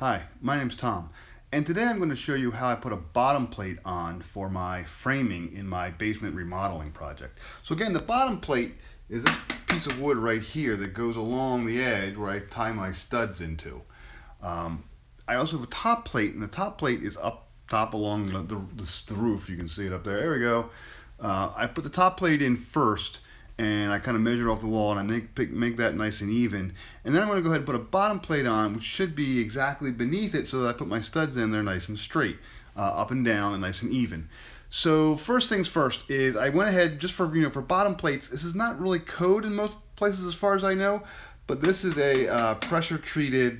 Hi, my name's Tom, and today I'm going to show you how I put a bottom plate on for my framing in my basement remodeling project. So again, the bottom plate is this piece of wood right here that goes along the edge where I tie my studs into. I also have a top plate, and the top plate is up top along the roof. You can see it up there. There we go. I put the top plate in first, and I kind of measure off the wall, and I make that nice and even. And then I'm going to go ahead and put a bottom plate on, which should be exactly beneath it, so that I put my studs in there nice and straight, up and down, and nice and even. So first things first is I went ahead just for for bottom plates. This is not really code in most places as far as I know, but this is a pressure treated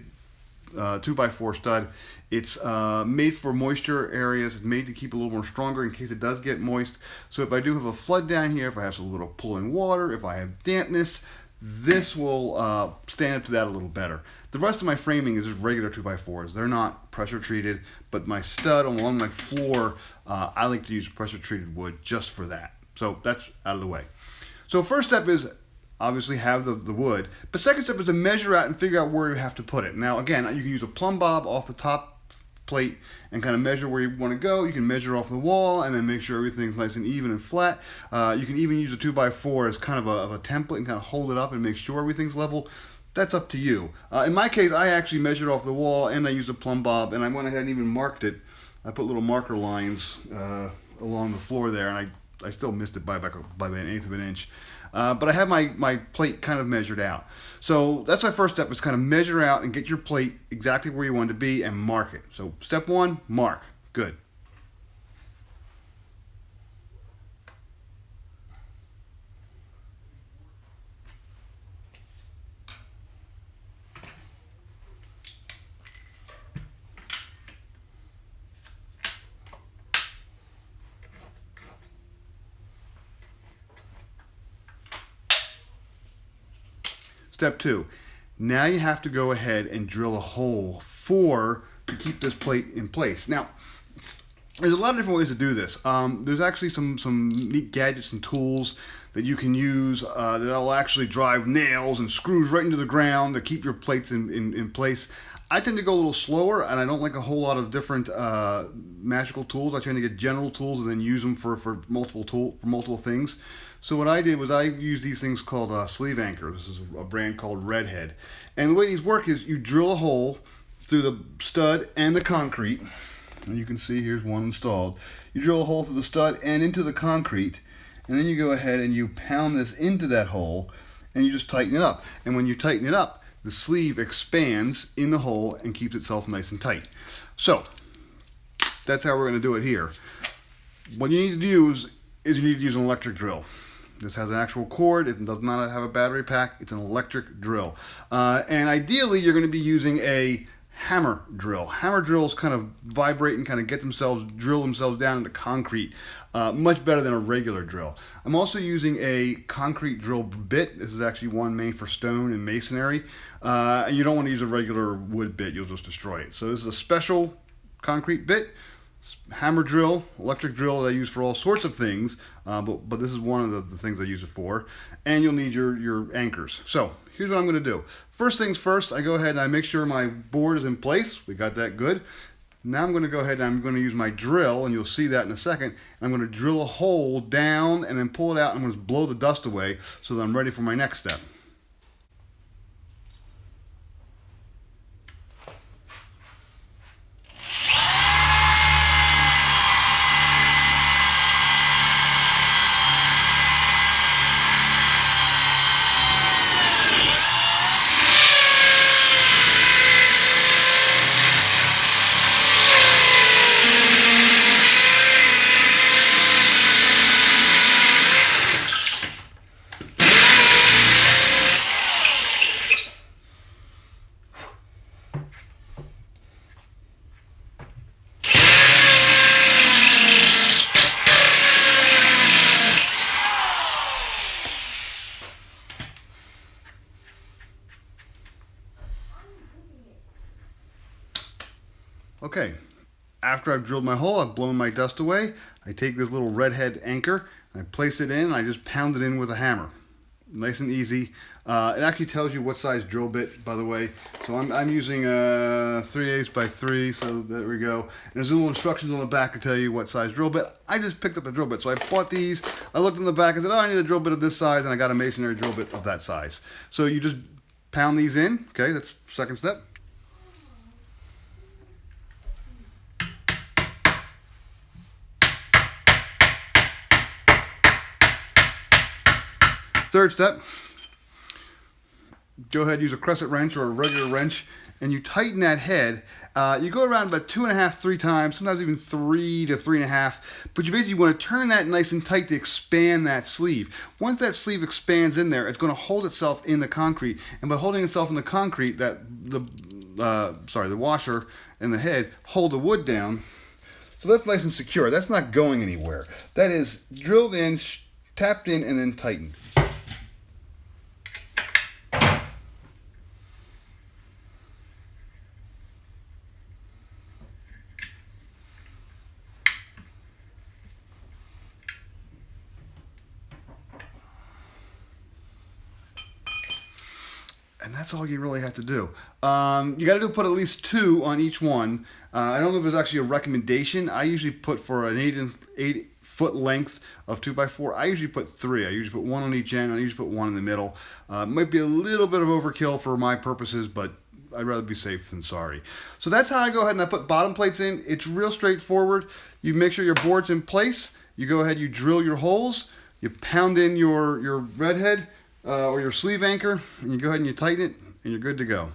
2x4 stud. It's made for moisture areas. It's made to keep a little more stronger in case it does get moist. So if I do have a flood down here, if I have a little pooling water, if I have dampness, this will stand up to that a little better. The rest of my framing is just regular 2x4s. They're not pressure treated, but my stud along my floor, I like to use pressure treated wood just for that. So that's out of the way. So first step is obviously have the wood, but second step is to measure out and figure out where you have to put it. Now again, you can use a plumb bob off the top plate and kind of measure where you want to go. You can measure off the wall and then make sure everything's nice and even and flat. You can even use a 2x4 as kind of a template and kind of hold it up and make sure everything's level. That's up to you. In my case, I actually measured off the wall and I used a plumb bob, and I went ahead and even marked it. I put little marker lines along the floor there, and I still missed it by an eighth of an inch. But I have my plate kind of measured out. So that's my first step, is kind of measure out and get your plate exactly where you want it to be and mark it. So step one, mark. Good. Step two, now you have to go ahead and drill a hole to keep this plate in place. Now, there's a lot of different ways to do this. There's actually some neat gadgets and tools that you can use that'll actually drive nails and screws right into the ground to keep your plates in place. I tend to go a little slower, and I don't like a whole lot of different magical tools. I tend to get general tools and then use them for multiple things. So what I did was I used these things called sleeve anchor. This is a brand called Redhead. And the way these work is you drill a hole through the stud and the concrete. And you can see here's one installed. You drill a hole through the stud and into the concrete, and then you go ahead and you pound this into that hole, and you just tighten it up. And when you tighten it up, the sleeve expands in the hole and keeps itself nice and tight. So that's how we're going to do it here. What you need to do is you need to use an electric drill. This has an actual cord. It does not have a battery pack. It's an electric drill. And ideally, you're going to be using a hammer drill. Hammer drills kind of vibrate and kind of drill themselves down into concrete much better than a regular drill. I'm also using a concrete drill bit. This is actually one made for stone and masonry. And you don't want to use a regular wood bit. You'll just destroy it. So this is a special concrete bit. Hammer drill, electric drill that I use for all sorts of things, but this is one of the things I use it for. And you'll need your anchors. So here's what I'm going to do. First things first, I go ahead and I make sure my board is in place. We got that good. Now I'm going to go ahead and I'm going to use my drill, and you'll see that in a second. I'm going to drill a hole down and then pull it out. I'm going to blow the dust away so that I'm ready for my next step. Okay, after I've drilled my hole, I've blown my dust away. I take this little redhead anchor, I place it in, and I just pound it in with a hammer. nice and easy. It actually tells you what size drill bit, by the way. So I'm using a 3/8 by 3, so there we go. And there's little instructions on the back to tell you what size drill bit. I just picked up a drill bit, so I bought these. I looked in the back and said, oh, I need a drill bit of this size, and I got a masonry drill bit of that size. So you just pound these in. Okay, that's second step. Third step, go ahead, use a crescent wrench or a regular wrench, and you tighten that head. You go around about 2.5, 3 times, sometimes even 3 to 3.5, but you basically want to turn that nice and tight to expand that sleeve. Once that sleeve expands in there, it's going to hold itself in the concrete, and by holding itself in the concrete, the washer and the head hold the wood down. So that's nice and secure. That's not going anywhere. That is drilled in, tapped in, and then tightened. And that's all you really have to do. You got to put at least 2 on each one. I don't know if there's actually a recommendation. I usually put for an 8 foot length of 2x4. I usually put 3. I usually put 1 on each end. I usually put 1 in the middle. Might be a little bit of overkill for my purposes, but I'd rather be safe than sorry. So that's how I go ahead and I put bottom plates in. It's real straightforward. You make sure your board's in place. You go ahead, you drill your holes. You pound in your red head. Or your sleeve anchor, and you go ahead and you tighten it, and you're good to go.